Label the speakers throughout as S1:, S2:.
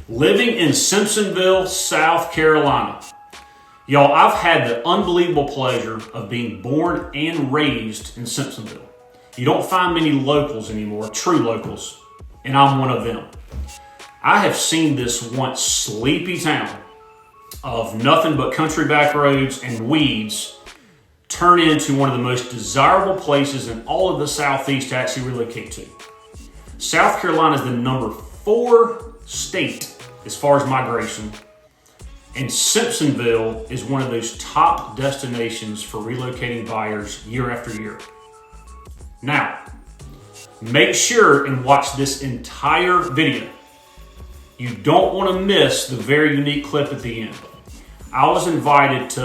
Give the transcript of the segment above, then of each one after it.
S1: Living in Simpsonville, South Carolina. Y'all, I've had the unbelievable pleasure of being born and raised in Simpsonville. You don't find many locals anymore, true locals, and I'm one of them. I have seen this once sleepy town of nothing but country back roads and weeds turn into one of the most desirable places in all of the Southeast to actually relocate to. South Carolina is the number 4 state as far as migration, and Simpsonville is one of those top destinations for relocating buyers year after year. Now, make sure and watch this entire video. You don't want to miss the very unique clip at the end. I was invited to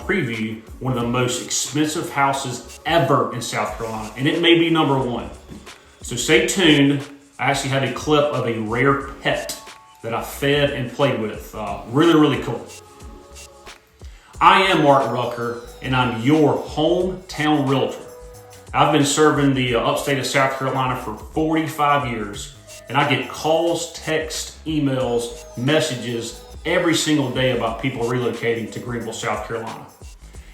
S1: preview one of the most expensive houses ever in South Carolina, and it may be number 1. So stay tuned. I actually have a clip of a rare pet that I fed and played with. Really cool. I am Mark Rucker, and I'm your hometown realtor. I've been serving the upstate of South Carolina for 45 years, and I get calls, texts, emails, messages every single day about people relocating to Greenville, South Carolina.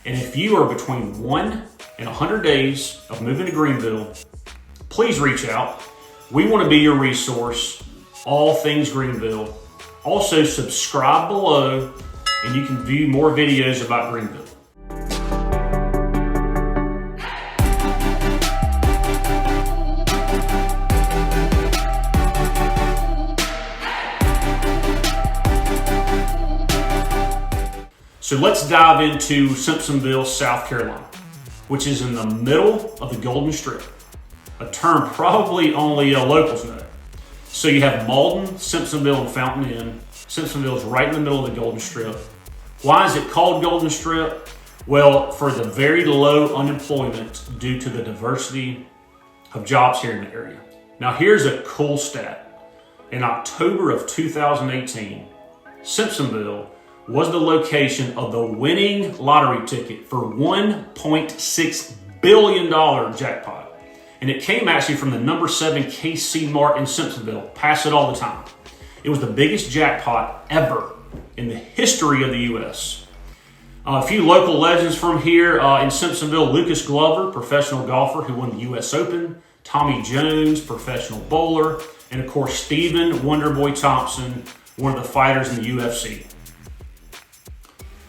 S1: And if you are between 1 and 100 days of moving to Greenville, please reach out. We want to be your resource, all things Greenville. Also, subscribe below and you can view more videos about Greenville. So let's dive into Simpsonville, South Carolina, which is in the middle of the Golden Strip, a term probably only locals know. So you have Malden, Simpsonville, and Fountain Inn. Simpsonville is right in the middle of the Golden Strip. Why is it called Golden Strip? Well, for the very low unemployment due to the diversity of jobs here in the area. Now here's a cool stat. In October of 2018, Simpsonville was the location of the winning lottery ticket for $1.6 billion jackpot. And it came actually from the number 7 KC Mart in Simpsonville. Pass it all the time. It was the biggest jackpot ever in the history of the U.S. A few local legends from here in Simpsonville: Lucas Glover, professional golfer who won the U.S. Open; Tommy Jones, professional bowler; and of course Stephen Wonderboy Thompson, one of the fighters in the UFC.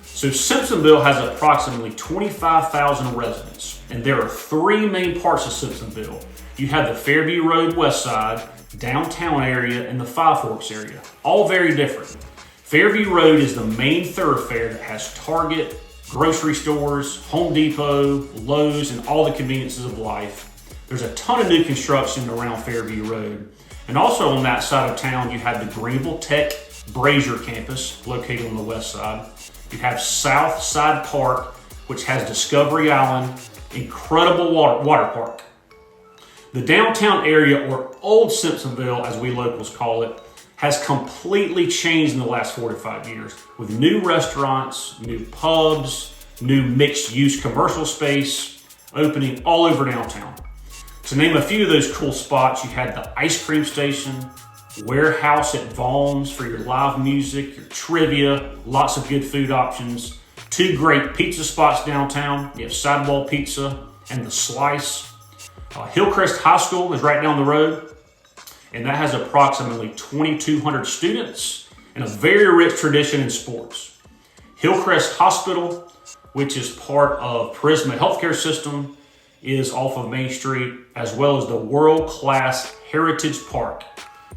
S1: So Simpsonville has approximately 25,000 residents, and there are 3 main parts of Simpsonville. You have the Fairview Road West Side, downtown area, and the Five Forks area, all very different. Fairview Road is the main thoroughfare that has Target, grocery stores, Home Depot, Lowe's, and all the conveniences of life. There's a ton of new construction around Fairview Road. And also on that side of town, you have the Greenville Tech Brazier campus located on the west side. You have South Side Park, which has Discovery Island, incredible water park. The downtown area, or Old Simpsonville as we locals call it, has completely changed in the last 4 to 5 years with new restaurants, new pubs, new mixed-use commercial space opening all over downtown. To name a few of those cool spots, you had the ice cream station, warehouse at Vaughn's for your live music, your trivia, lots of good food options. 2 great pizza spots downtown. You have Sidewall Pizza and The Slice. Hillcrest High School is right down the road, and that has approximately 2,200 students and a very rich tradition in sports. Hillcrest Hospital, which is part of Prisma Healthcare System, is off of Main Street, as well as the world-class Heritage Park.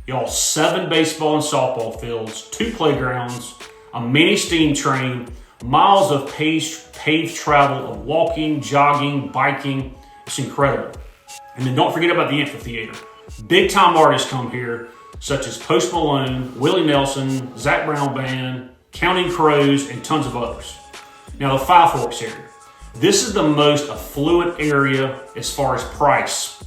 S1: Y'all, 7 baseball and softball fields, 2 playgrounds, a mini steam train, miles of paved travel of walking, jogging, biking. It's incredible. And then don't forget about the amphitheater. Big time artists come here, such as Post Malone, Willie Nelson, Zac Brown Band, Counting Crows, and tons of others. Now the Five Forks area. This is the most affluent area as far as price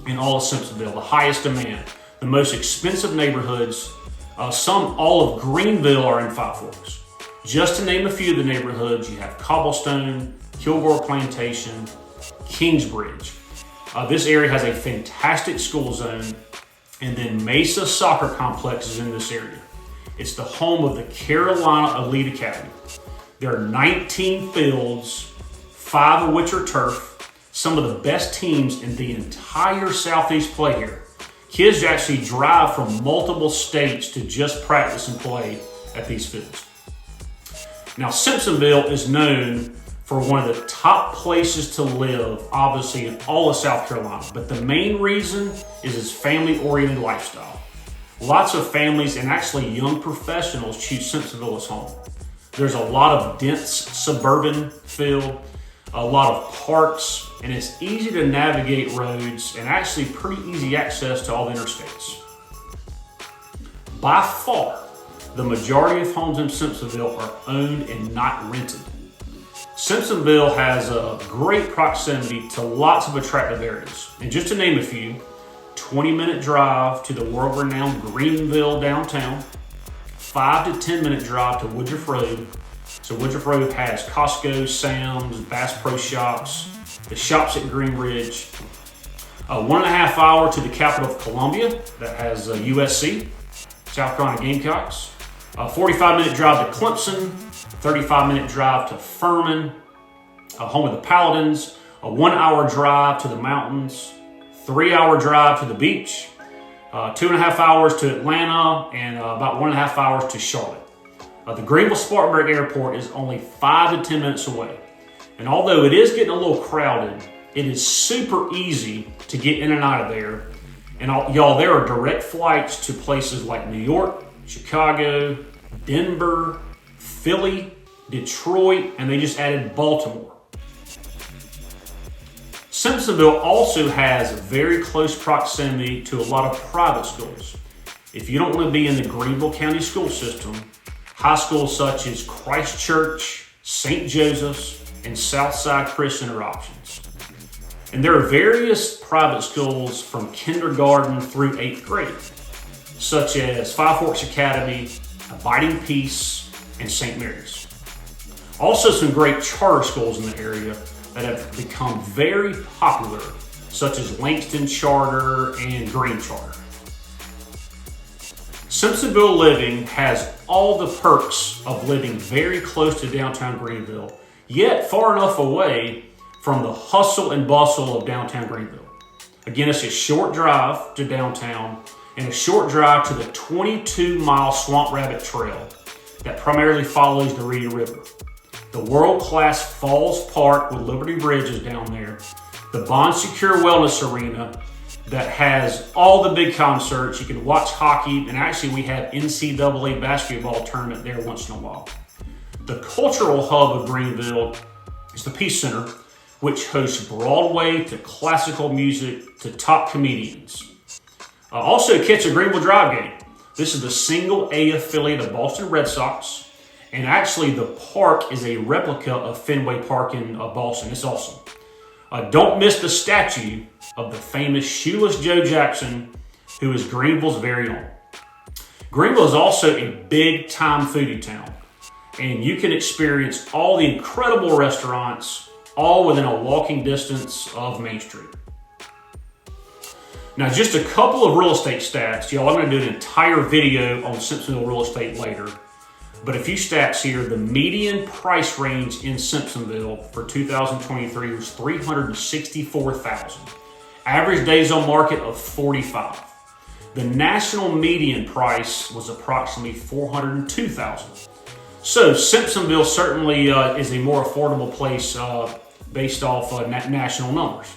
S1: in all of Simpsonville, the highest demand. The most expensive neighborhoods, all of Greenville are in Five Forks. Just to name a few of the neighborhoods, you have Cobblestone, Kilgore Plantation, Kingsbridge. This area has a fantastic school zone, and then Mesa Soccer Complex is in this area. It's the home of the Carolina Elite Academy. There are 19 fields, 5 of which are turf. Some of the best teams in the entire Southeast play here. Kids actually drive from multiple states to just practice and play at these fields. Now, Simpsonville is known for one of the top places to live, obviously, in all of South Carolina. But the main reason is its family-oriented lifestyle. Lots of families and actually young professionals choose Simpsonville as home. There's a lot of dense suburban feel, a lot of parks, and it's easy to navigate roads and actually pretty easy access to all the interstates. By far, the majority of homes in Simpsonville are owned and not rented. Simpsonville has a great proximity to lots of attractive areas. And just to name a few, 20-minute drive to the world-renowned Greenville downtown, 5 to 10-minute drive to Woodruff Road. So Woodruff Road has Costco, Sam's, Bass Pro Shops, the shops at Green Ridge. 1.5 hour to the capital of Columbia that has USC, South Carolina Gamecocks. 45-minute drive to Clemson, 35-minute drive to Furman, home of the Paladins, a 1-hour drive to the mountains, 3-hour drive to the beach, 2.5 hours to Atlanta, and about 1.5 hours to Charlotte. The Greenville Spartanburg Airport is only 5 to 10 minutes away. And although it is getting a little crowded, it is super easy to get in and out of there. And y'all, there are direct flights to places like New York, Chicago, Denver, Philly, Detroit, and they just added Baltimore. Simpsonville also has very close proximity to a lot of private schools. If you don't want to be in the Greenville County school system, high schools such as Christ Church, St. Joseph's, and Southside Christian are options. And there are various private schools from kindergarten through 8th grade, such as Five Forks Academy, Abiding Peace, and St. Mary's. Also some great charter schools in the area that have become very popular, such as Langston Charter and Green Charter. Simpsonville living has all the perks of living very close to downtown Greenville, yet far enough away from the hustle and bustle of downtown Greenville. Again, it's a short drive to downtown and a short drive to the 22-mile Swamp Rabbit Trail that primarily follows the Reedy River. The world-class Falls Park with Liberty Bridge is down there. The Bond Secure Wellness Arena that has all the big concerts. You can watch hockey, and actually we have NCAA basketball tournament there once in a while. The cultural hub of Greenville is the Peace Center, which hosts Broadway to classical music to top comedians. Also catch a Greenville Drive game. This is the single A affiliate of Boston Red Sox. And actually the park is a replica of Fenway Park in Boston. It's awesome. Don't miss the statue of the famous Shoeless Joe Jackson, who is Greenville's very own. Greenville is also a big time foodie town. And you can experience all the incredible restaurants all within a walking distance of Main Street. Now, just a couple of real estate stats. Y'all, I'm going to do an entire video on Simpsonville real estate later. But a few stats here. The median price range in Simpsonville for 2023 was $364,000. Average days on market of 45. The national median price was approximately $402,000. So Simpsonville certainly is a more affordable place based off national numbers.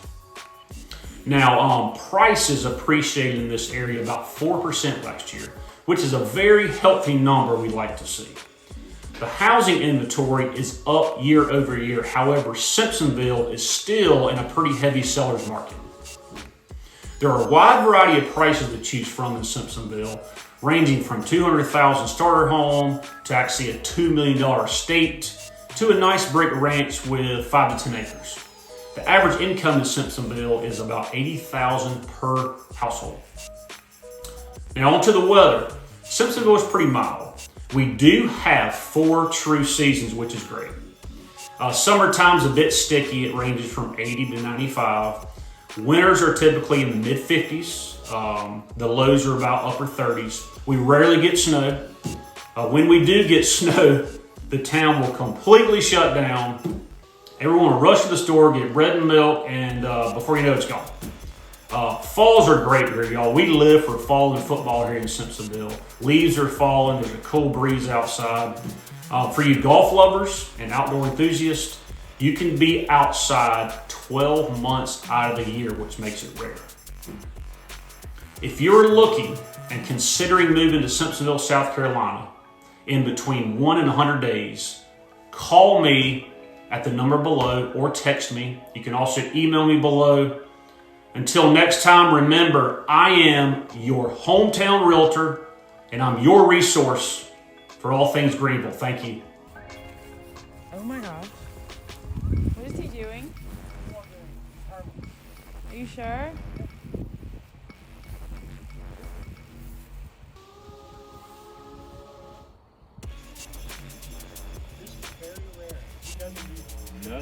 S1: Now, prices appreciated in this area about 4% last year, which is a very healthy number we like to see. The housing inventory is up year over year. However, Simpsonville is still in a pretty heavy seller's market. There are a wide variety of prices to choose from in Simpsonville, ranging from $200,000 starter home to actually a $2 million estate to a nice brick ranch with 5 to 10 acres. The average income in Simpsonville is about $80,000 per household. Now on to the weather. Simpsonville is pretty mild. We do have 4 true seasons, which is great. Summertime's a bit sticky. It ranges from 80 to 95. Winters are typically in the mid 50s. The lows are about upper 30s. We rarely get snow. When we do get snow, the town will completely shut down. Everyone will rush to the store, get bread and milk, and before you know it, it's gone. Falls are great here, y'all. We live for fall and football here in Simpsonville. Leaves are falling. There's a cool breeze outside. For you golf lovers and outdoor enthusiasts, you can be outside 12 months out of the year, which makes it rare. If you're looking and considering moving to Simpsonville, South Carolina, in between 1 and 100 days, call me at the number below or text me. You can also email me below. Until next time, remember, I am your hometown realtor and I'm your resource for all things Greenville. Thank you.
S2: Oh my gosh. What is he doing? Are you sure?
S3: This is very rare. He doesn't use it.
S4: No.